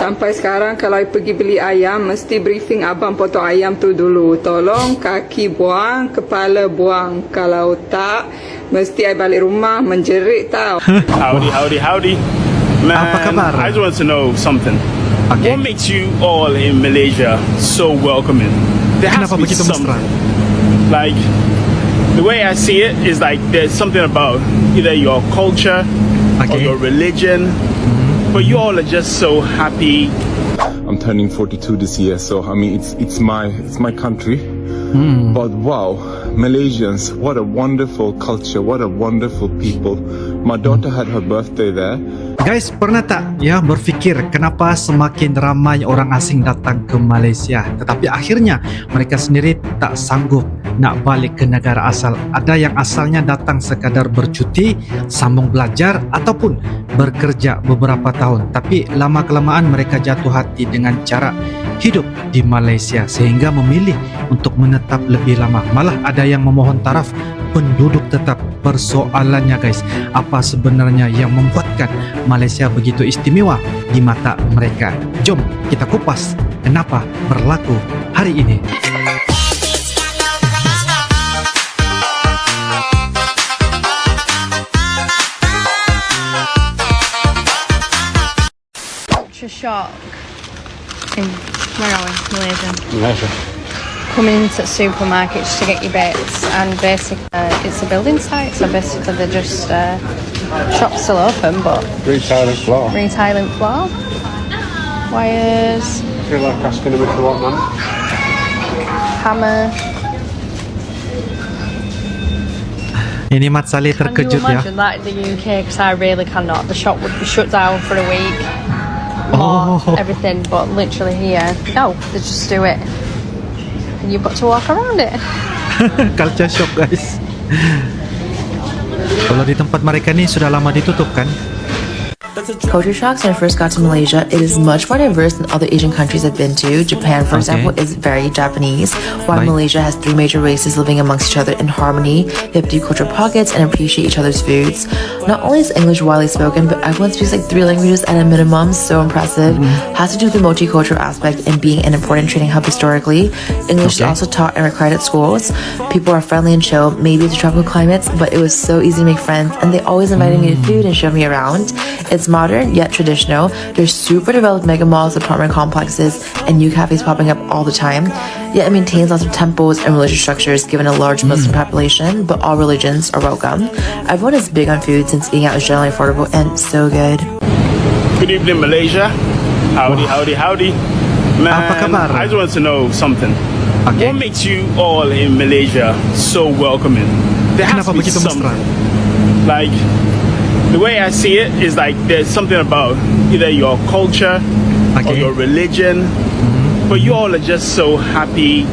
Sampai sekarang kalau I pergi beli ayam, mesti briefing abang potong ayam tu dulu. Tolong kaki buang, kepala buang. Kalau tak, mesti I balik rumah menjerit tau. Howdy. Man, Apa kabar? I just want to know something. Okay. What makes you all in Malaysia so welcoming? There has Kenapa to be begitu mesra? something. Like, the way I see it is like there's something about either your culture or Okay. your religion, but you all are just so happy. I'm turning 42 this year, so I mean it's my country. But wow, Malaysians, what a wonderful culture, what a wonderful people. My daughter had her birthday there. Guys, pernah tak ya berpikir kenapa semakin ramai orang asing datang ke Malaysia, tetapi akhirnya mereka sendiri tak sanggup nak balik ke negara asal? Ada yang asalnya datang sekadar bercuti, sambung belajar ataupun bekerja beberapa tahun, tapi lama-kelamaan mereka jatuh hati dengan cara hidup di Malaysia sehingga memilih untuk menetap lebih lama. Malah ada yang memohon taraf penduduk tetap. Persoalannya guys, apa sebenarnya yang membuatkan Malaysia begitu istimewa di mata mereka? Jom kita kupas kenapa berlaku hari ini. Culture shock in where are we? Malaysia. Coming into supermarkets to get your bits, and basically it's a building site, so basically they're just shops still open, but Retailing floor. retailing floor, wires, I feel like asking him if they want man. hammer. Ini Mat Saleh Can you terkejut ya. imagine that in the UK? Because I really cannot. The shop would be shut down for a week. Oh. Everything, but literally here, no, they just do it. And you've got to walk around it. Culture shock guys. Kalau di tempat mereka nih sudah lama ditutup kan? Culture shocks when I first got to Malaysia. It is much more diverse than other Asian countries I've been to. Japan, for Okay. example, is very Japanese, while Right. Malaysia has 3 major races living amongst each other in harmony. They have deep cultural pockets and appreciate each other's foods. Not only is English widely spoken, but everyone speaks like 3 languages at a minimum. So impressive. Has to do with the multicultural aspect and being an important training hub historically. English Okay. is also taught and required at schools. People are friendly and chill. Maybe it's tropical climates, but it was so easy to make friends, and they always invited me to food and showed me around. It's modern yet traditional. There's super developed mega malls, apartment complexes, and new cafes popping up all the time. Yet it maintains lots of temples and religious structures given a large Muslim population, but all religions are welcome. Everyone is big on food since eating out is generally affordable and so good. Good evening, Malaysia. Howdy. Man, Apa kabar? I just want to know something. Okay. What makes you all in Malaysia so welcoming? There has Kenapa to be begitu something. mesra? Like, the way I see it is like there's something about either your culture or Okay. your religion, but you all are just so happy,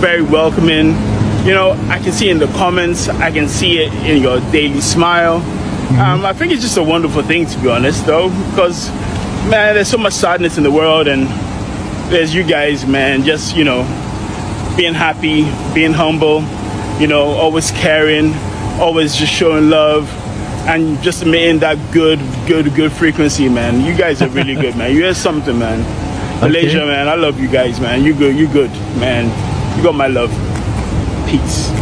very welcoming. You know, I can see in the comments, I can see it in your daily smile. I think it's just a wonderful thing, to be honest, though, because, man, there's so much sadness in the world, and there's you guys, man, just, you know, being happy, being humble, you know, always caring, always just showing love, and just emitting that good frequency, man. You guys are really good, man. You're something, man. Malaysia, man, I love you guys, man. You good, man. You got my love. Peace.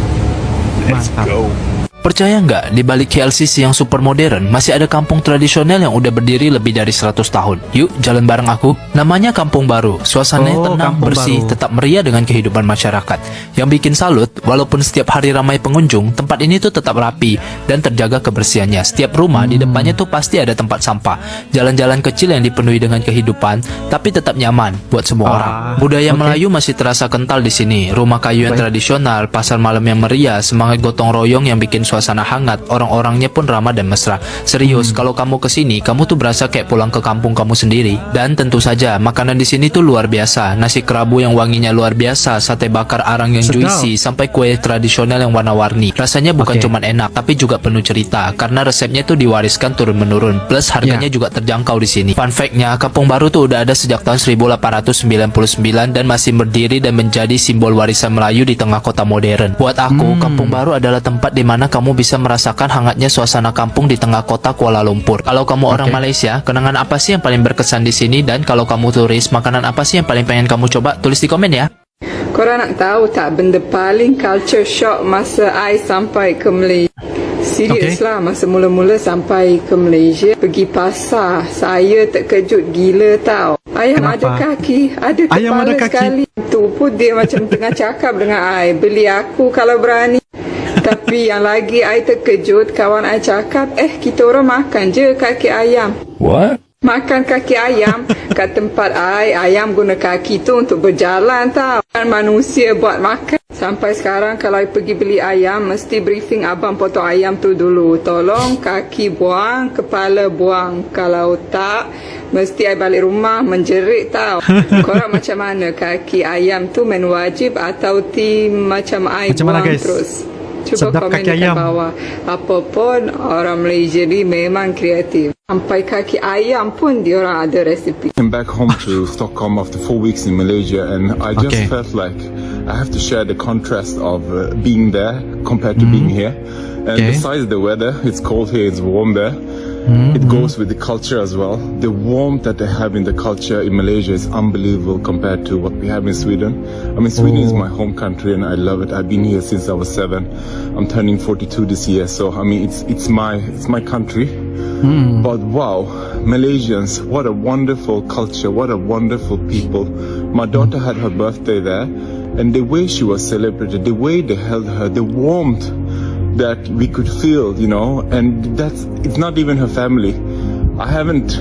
Let's Mantap. go. Percaya nggak, di balik KLCC yang super modern, masih ada kampung tradisional yang udah berdiri lebih dari 100 tahun. Yuk, jalan bareng aku. Namanya Kampung Baru. Suasananya Oh, tenang, Kampung bersih, Baru. tetap meriah dengan kehidupan masyarakat. Yang bikin salut, walaupun setiap hari ramai pengunjung, tempat ini tuh tetap rapi dan terjaga kebersihannya. Setiap rumah di depannya tuh pasti ada tempat sampah. Jalan-jalan kecil yang dipenuhi dengan kehidupan, tapi tetap nyaman buat semua orang. Budaya oke. Melayu masih terasa kental di sini. Rumah kayu yang Baik. tradisional, pasar malam yang meriah, semangat gotong royong yang bikin suasana hangat, orang-orangnya pun ramah dan mesra. Serius, kalau kamu kesini, kamu tuh berasa kayak pulang ke kampung kamu sendiri. Dan tentu saja, makanan di sini tuh luar biasa. Nasi kerabu yang wanginya luar biasa, sate bakar arang yang Sedap. juicy, sampai kue tradisional yang warna-warni. Rasanya bukan Oke. cuma enak, tapi juga penuh cerita. Karena resepnya tuh diwariskan turun-menurun. Plus harganya Ya. juga terjangkau di sini. Fun fact-nya, Kampung Baru tuh udah ada sejak tahun 1899 dan masih berdiri dan menjadi simbol warisan Melayu di tengah kota modern. Buat aku, Kampung Baru adalah tempat di mana kamu bisa merasakan hangatnya suasana kampung di tengah kota Kuala Lumpur. Kalau kamu orang Malaysia, kenangan apa sih yang paling berkesan di sini? Dan kalau kamu turis, makanan apa sih yang paling pengen kamu coba? Tulis di komen ya. Korang nak tahu tak benda paling culture shock masa I sampai ke Malaysia? Serius lah, masa mula-mula sampai ke Malaysia, pergi pasar, saya terkejut gila tau. Ayam Kenapa? ada kaki, ada Ayam kepala ada kaki? sekali. Tu pun dia macam tengah cakap dengan I, beli aku kalau berani. Tapi yang lagi I terkejut, kawan I cakap, kita orang makan je kaki ayam. What? Makan kaki ayam kat tempat I, ayam guna kaki tu untuk berjalan tau. Kan manusia buat makan. Sampai sekarang kalau I pergi beli ayam, mesti briefing abang potong ayam tu dulu. Tolong kaki buang, kepala buang. Kalau tak, mesti I balik rumah menjerit tau. Korang macam mana? Kaki ayam tu menu wajib atau macam I Macam mana, buang guys? terus? Cuba Sedap komen kaki di ayam. bawah. Apapun, orang Malaysia ni memang kreatif. Sampai kaki ayam pun diorang ada resipi. Came back home to Stockholm after 4 weeks in Malaysia, and I just Okay. felt like I have to share the contrast of being there compared to being here. And Okay. besides the weather, it's cold here, it's warm there. It goes with the culture as well. The warmth that they have in the culture in Malaysia is unbelievable compared to what we have in Sweden. I mean, Sweden is my home country and I love it. I've been here since I was 7. I'm turning 42 this year, so I mean, it's my country. But wow, Malaysians, what a wonderful culture, what a wonderful people. My daughter had her birthday there, and the way she was celebrated, the way they held her, the warmth that we could feel, and it's not even her family. I haven't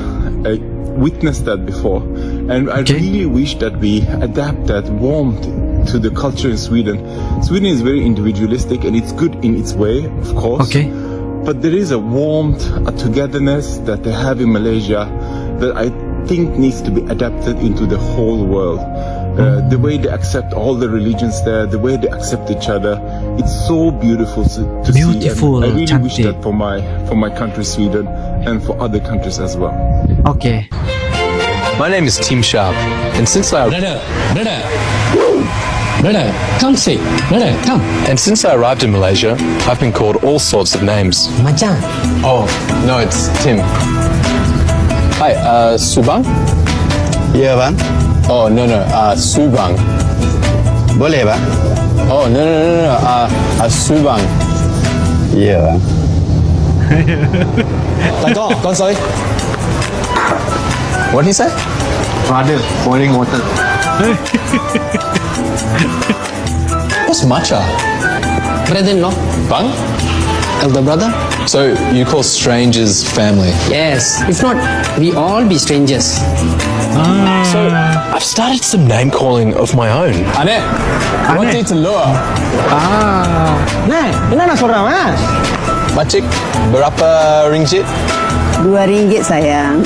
witnessed that before, and I really wish that we adapt that warmth to the culture in Sweden. Sweden is very individualistic and it's good in its way, of course. Okay. But there is a warmth, a togetherness that they have in Malaysia that I think needs to be adapted into the whole world. The way they accept all the religions there, the way they accept each other, it's so beautiful to Beautiful, see. And I really wish cantik. that for my country, Sweden, and for other countries as well. Oke. My name is Tim Sharp, and since I arrived in Malaysia, I've been called all sorts of names. Macam? Oh, no, it's Tim. Hi, Subang? Ya bang, Oh, no, Subang. boleh bang? Oh, no, Subang. Ya bang. Like, con sorry. What did he say? Brother, boiling water. What's matcha? Brother-in-law, Bang? elder brother? So you call strangers family? Yes, if not, we all be strangers. So I've started some name calling of my own. Ane, roti telur. Nah, gimana suara mas? Makcik, berapa ringgit? RM2 sayang.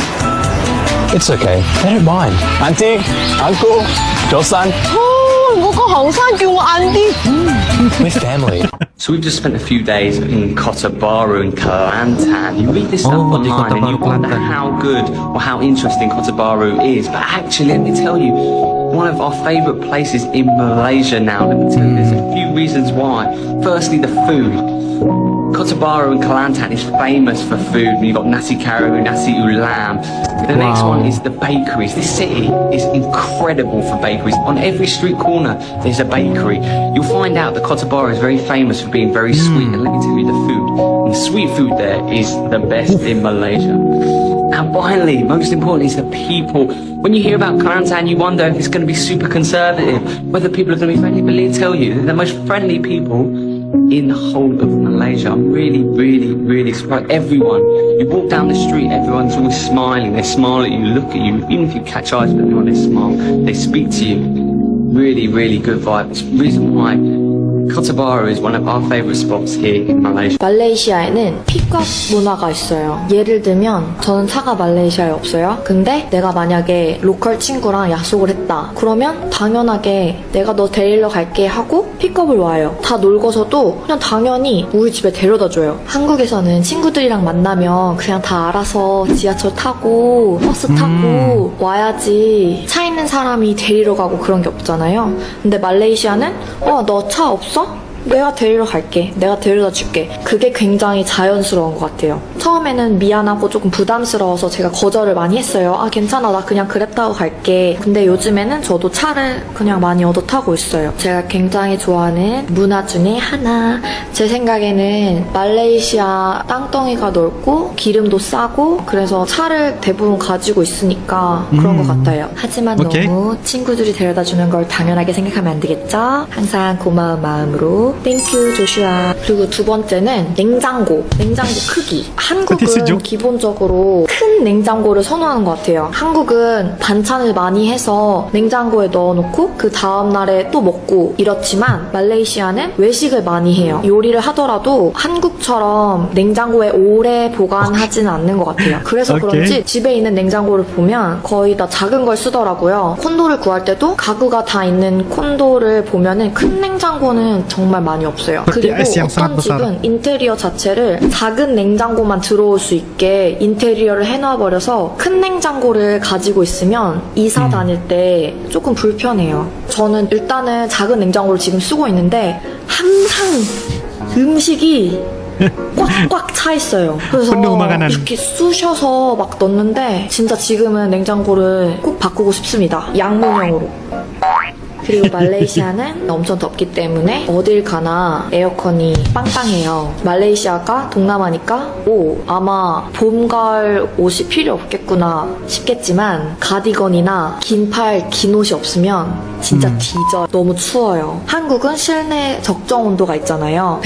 It's okay. They don't mind. Auntie, uncle, Josan, we're family. So we've just spent a few days in Kota Baru in Kelantan. You read this stuff Oh, di online Kota and you Baru, wonder Kelantan. how good or how interesting Kota Baru is. But actually, let me tell you, one of our favourite places in Malaysia now. Let me tell you, there's a few reasons why. Firstly, the food. Kota Baru in Kelantan is famous for food. You've got nasi kari, nasi ulam. The next one is the bakeries. This city is incredible for bakeries. On every street corner, there's a bakery. You'll find out that Kota Baru is very famous for being very sweet. And let me tell you, the food. And the sweet food there is the best in Malaysia. And finally, most importantly, is the people. When you hear about Kelantan, you wonder if it's going to be super conservative, whether people are going to be friendly. But let me tell you, they're the most friendly people in the whole of Malaysia. I'm really, really, really surprised. Everyone, you walk down the street, everyone's always smiling. They smile at you, look at you. Even if you catch eyes with anyone, they smile. They speak to you. Really, really good vibe. It's the reason why Kota Baru is one of our favourite spots here in Malaysia. 말레이시아에는 픽업 문화가 있어요. 예를 들면 저는 차가 말레이시아에 없어요. 근데 내가 만약에 로컬 친구랑 약속을 했다. 그러면 당연하게 내가 너 데리러 갈게 하고 픽업을 와요. 다 놀고서도 그냥 당연히 우리 집에 데려다 줘요. 한국에서는 친구들이랑 만나면 그냥 다 알아서 지하철 타고 버스 타고 와야지 차 있는 사람이 데리러 가고 그런 게 없잖아요. 근데 말레이시아는 너 차 없어? 내가 데리러 갈게. 내가 데려다 줄게. 그게 굉장히 자연스러운 것 같아요. 처음에는 미안하고 조금 부담스러워서 제가 거절을 많이 했어요. 아, 괜찮아. 나 그냥 그랩 타고 갈게. 근데 요즘에는 저도 차를 그냥 많이 얻어 타고 있어요. 제가 굉장히 좋아하는 문화 중에 하나. 제 생각에는 말레이시아 땅덩이가 넓고 기름도 싸고 그래서 차를 대부분 가지고 있으니까 그런 것 같아요. 하지만 오케이. 너무 친구들이 데려다 주는 걸 당연하게 생각하면 안 되겠죠? 항상 고마운 마음으로 땡큐 조슈아. 그리고 두 번째는 냉장고 크기. 한국은 쓰죠? 기본적으로 큰 냉장고를 선호하는 것 같아요. 한국은 반찬을 많이 해서 냉장고에 넣어놓고 그 다음날에 또 먹고 이렇지만 말레이시아는 외식을 많이 해요. 요리를 하더라도 한국처럼 냉장고에 오래 보관하지는 않는 것 같아요. 그래서 오케이. 그런지 집에 있는 냉장고를 보면 거의 다 작은 걸 쓰더라고요. 콘도를 구할 때도 가구가 다 있는 콘도를 보면은 큰 냉장고는 정말 많이 없어요. 그리고 어떤 집은 인테리어 자체를 작은 냉장고만 들어올 수 있게 인테리어를 해놔버려서 큰 냉장고를 가지고 있으면 이사 다닐 때 조금 불편해요. 저는 일단은 작은 냉장고를 지금 쓰고 있는데 항상 음식이 꽉꽉 차 있어요. 그래서 이렇게 쑤셔서 막 넣는데 진짜 지금은 냉장고를 꼭 바꾸고 싶습니다. 양문형으로. 그리고 말레이시아는 엄청 덥기 때문에 어딜 가나 에어컨이 빵빵해요. 말레이시아가 동남아니까 아마 봄, 가을 옷이 필요 없겠구나 싶겠지만 가디건이나 긴팔, 긴 옷이 없으면 진짜 뒤져. 너무 추워요. 한국은 실내 적정 온도가 있잖아요.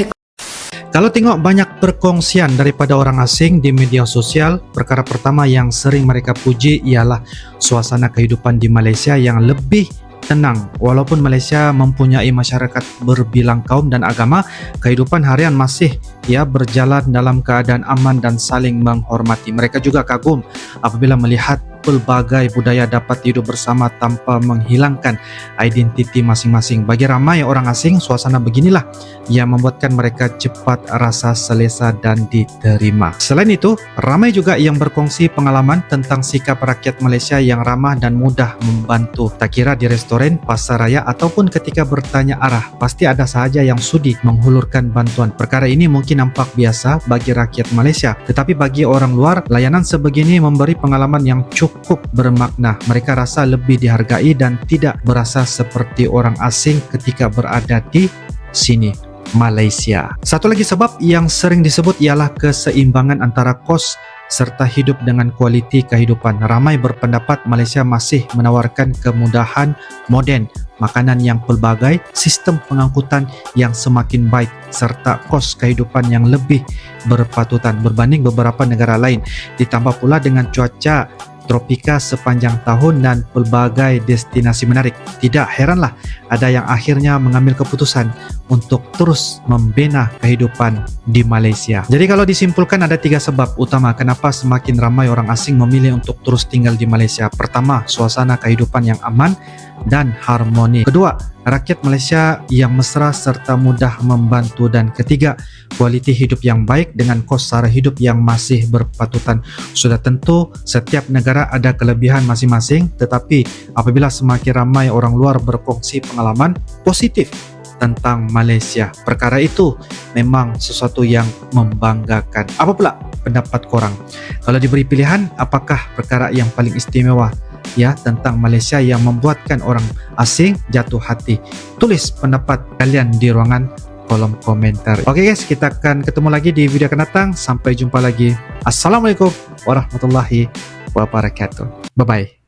Kalau tengok banyak perkongsian daripada orang asing di media sosial, perkara pertama yang sering mereka puji ialah suasana kehidupan di Malaysia yang lebih tenang. Walaupun Malaysia mempunyai masyarakat berbilang kaum dan agama, kehidupan harian masih berjalan dalam keadaan aman dan saling menghormati. Mereka juga kagum apabila melihat pelbagai budaya dapat hidup bersama tanpa menghilangkan identiti masing-masing. Bagi ramai orang asing, suasana beginilah yang membuatkan mereka cepat rasa selesa dan diterima. Selain itu, ramai juga yang berkongsi pengalaman tentang sikap rakyat Malaysia yang ramah dan mudah membantu. Tak kira di restoran, pasar raya ataupun ketika bertanya arah, pasti ada sahaja yang sudi menghulurkan bantuan. Perkara ini mungkin nampak biasa bagi rakyat Malaysia, tetapi bagi orang luar, layanan sebegini memberi pengalaman yang cukup bermakna. Mereka rasa lebih dihargai dan tidak berasa seperti orang asing ketika berada di sini, Malaysia. Satu lagi sebab yang sering disebut ialah keseimbangan antara kos serta hidup dengan kualiti kehidupan. Ramai berpendapat Malaysia masih menawarkan kemudahan moden, makanan yang pelbagai, sistem pengangkutan yang semakin baik serta kos kehidupan yang lebih berpatutan berbanding beberapa negara lain. Ditambah pula dengan cuaca tropika sepanjang tahun dan pelbagai destinasi menarik. Tidak heranlah ada yang akhirnya mengambil keputusan untuk terus membina kehidupan di Malaysia. Jadi kalau disimpulkan ada 3 sebab utama kenapa semakin ramai orang asing memilih untuk terus tinggal di Malaysia. Pertama, suasana kehidupan yang aman dan harmoni. Kedua, rakyat Malaysia yang mesra serta mudah membantu. Dan ketiga, kualiti hidup yang baik dengan kos sara hidup yang masih berpatutan. Sudah tentu setiap negara ada kelebihan masing-masing, tetapi apabila semakin ramai orang luar berkongsi pengalaman positif tentang Malaysia, perkara itu memang sesuatu yang membanggakan. Apa pula pendapat korang? Kalau diberi pilihan, apakah perkara yang paling istimewa tentang Malaysia yang membuatkan orang asing jatuh hati? Tulis pendapat kalian di ruangan kolom komentar. Oke guys, kita akan ketemu lagi di video akan datang. Sampai jumpa lagi. Assalamualaikum warahmatullahi wabarakatuh. Bye bye.